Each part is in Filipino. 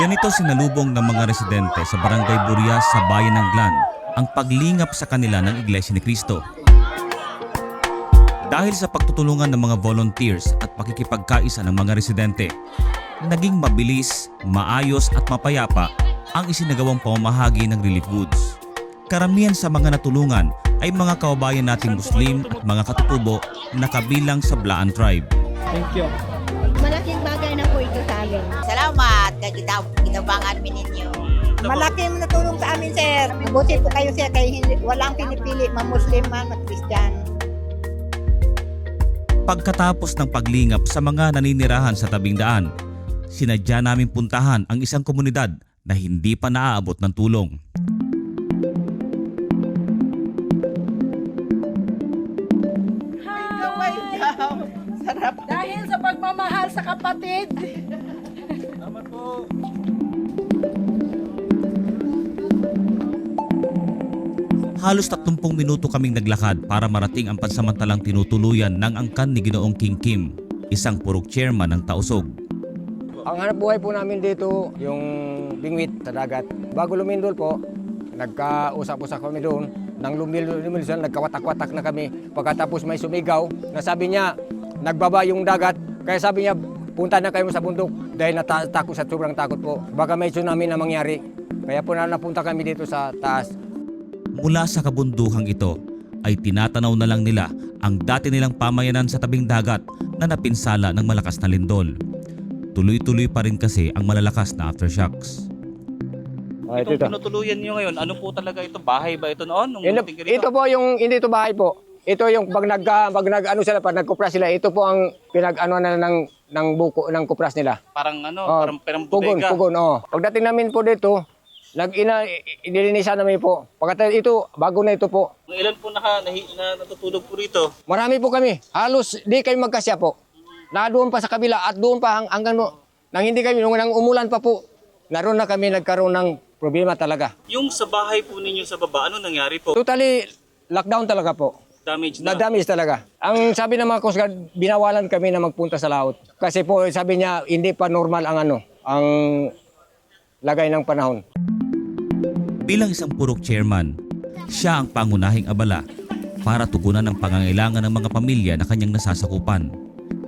Ganito sinalubong ng mga residente sa Barangay Burias sa Bayan ng Glan ang paglingap sa kanila ng Iglesia ni Cristo. Dahil sa pagtutulungan ng mga volunteers at pakikipagkaisa ng mga residente, naging mabilis, maayos at mapayapa ang isinagawang pamamahagi ng relief goods. Karamihan sa mga natulungan ay mga kababayan nating Muslim at mga katutubo na kabilang sa Blaan Tribe. Thank you. Malaking bagay na po ito sa amin. Salamat kay ginabangan mi ninyo. Malaking natulong sa amin, sir. Mabuti po kayo, sir. Kaya walang pinipili, ma-Muslim man, ma-Christian. Pagkatapos ng paglingap sa mga naninirahan sa tabing daan, sinadya namin puntahan ang isang komunidad na hindi pa naaabot ng tulong. Sarap. Dahil sa pagmamahal sa kapatid. Salamat po. Halos 30 minuto kaming naglakad para marating ang pansamantalang tinutuluyan ng angkan ni Ginoong King Kim, isang purok chairman ng Tausog. Ang hanap buhay po namin dito, yung bingwit sa dagat. Bago lumindol po, nagkausap-usap kami doon. Nang lumindol, nagkawatak-watak na kami. Pagkatapos may sumigaw, na sabi niya, nagbaba yung dagat. Kaya sabi niya, punta na kayo sa bundok. Dahil natakot sa sobrang takot po. Baka may tsunami na mangyari. Kaya po napunta kami dito sa taas. Mula sa kabunduhang ito ay tinatanaw na lang nila ang dati nilang pamayanan sa tabing dagat na napinsala ng malakas na lindol. Tuloy-tuloy pa rin kasi ang malalakas na aftershocks. Itong tinutuluyan nyo ngayon, ano po talaga ito? Bahay ba ito noon? Ito po yung, hindi ito bahay po. Ito yung pag nagkupras sila, ito po ang pinag-ano na ng buko ng kupras nila. Parang ano, Oh, parang bodega. Pugon. Pagdating namin po dito, nilinisan namin po. Pagkatapos ito, bago na ito po. Ilan po natutulog po rito? Marami po kami. Halos di kayo magkasya po. Na doon pa sa kabila at doon pa hanggang nang hindi kami, nang umulan pa po, naroon na kami nagkaroon ng problema talaga. Yung sa bahay po ninyo sa baba, ano nangyari po? Totally lockdown talaga po. Damage na? Na-damage talaga. Ang sabi ng mga Coast Guard, binawalan kami na magpunta sa laut. Kasi po sabi niya, hindi pa normal ang lagay ng panahon. Bilang isang purok chairman, siya ang pangunahing abala para tugunan ang pangangailangan ng mga pamilya na kanyang nasasakupan.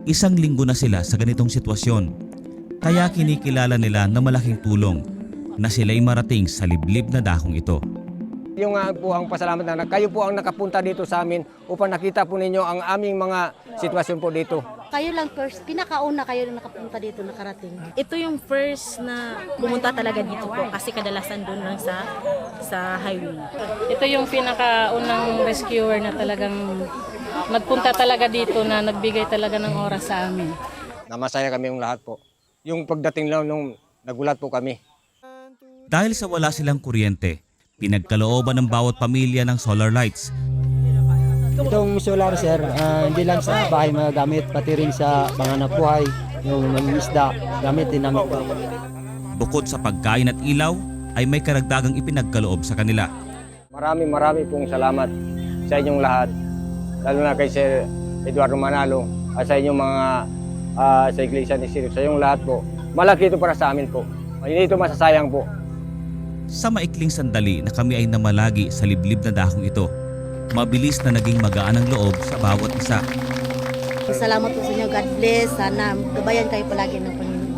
Isang linggo na sila sa ganitong sitwasyon, kaya kinikilala nila na malaking tulong na sila'y marating sa liblib na dahong ito. Yung po ang pasalamat na kayo po ang nakapunta dito sa amin upang nakita po ninyo ang aming mga sitwasyon po dito. Kayo lang first, pinakauna kayo na nakapunta dito, nakarating. Ito yung first na pumunta talaga dito po kasi kadalasan doon lang sa highway. Ito yung pinakaunang rescuer na talagang nagpunta talaga dito na nagbigay talaga ng oras sa amin. Namasaya kami yung lahat po. Yung pagdating lang nung nagulat po kami. Dahil sa wala silang kuryente, pinagkalooban ng bawat pamilya ng solar lights. Itong solar, sir, hindi lang sa bahay magagamit, pati rin sa panganap buhay, yung isda, gamit din namin po. Bukod sa pagkain at ilaw, ay may karagdagang ipinagkaloob sa kanila. Marami pong salamat sa inyong lahat. Lalo na kay Sir Eduardo Manalo at sa inyong mga sa Iglesia ni Sir, sa inyong lahat po. Malaki ito para sa amin po. Hindi ito masasayang po. Sa maikling sandali na kami ay namalagi sa liblib na dahong ito, mabilis na naging magaan ang loob sa bawat isa. Salamat po sa inyo. God bless. Sana gabayan kayo palagi ng Panginoon.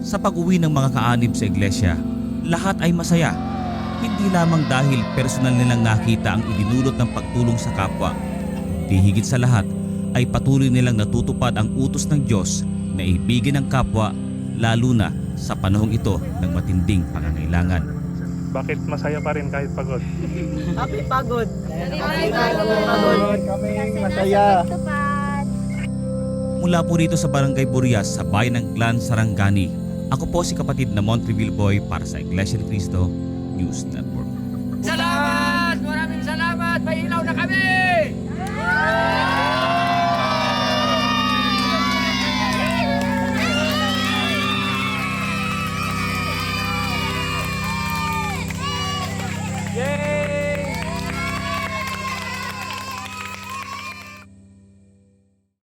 Sa pag-uwi ng mga kaanib sa iglesia, lahat ay masaya. Hindi lamang dahil personal nilang nakita ang idinulot ng pagtulong sa kapwa. Di higit sa lahat ay patuloy nilang natutupad ang utos ng Diyos na ibigin ang kapwa, lalo na sa panahong ito ng matinding pangangailangan. Bakit masaya pa rin kahit pagod? Happy pagod. Kami masaya. Mula po rito sa Barangay Burias sa Bayan ng Glan, Sarangani, ako po si kapatid na Montreville Boy para sa Iglesia ni Cristo News Network.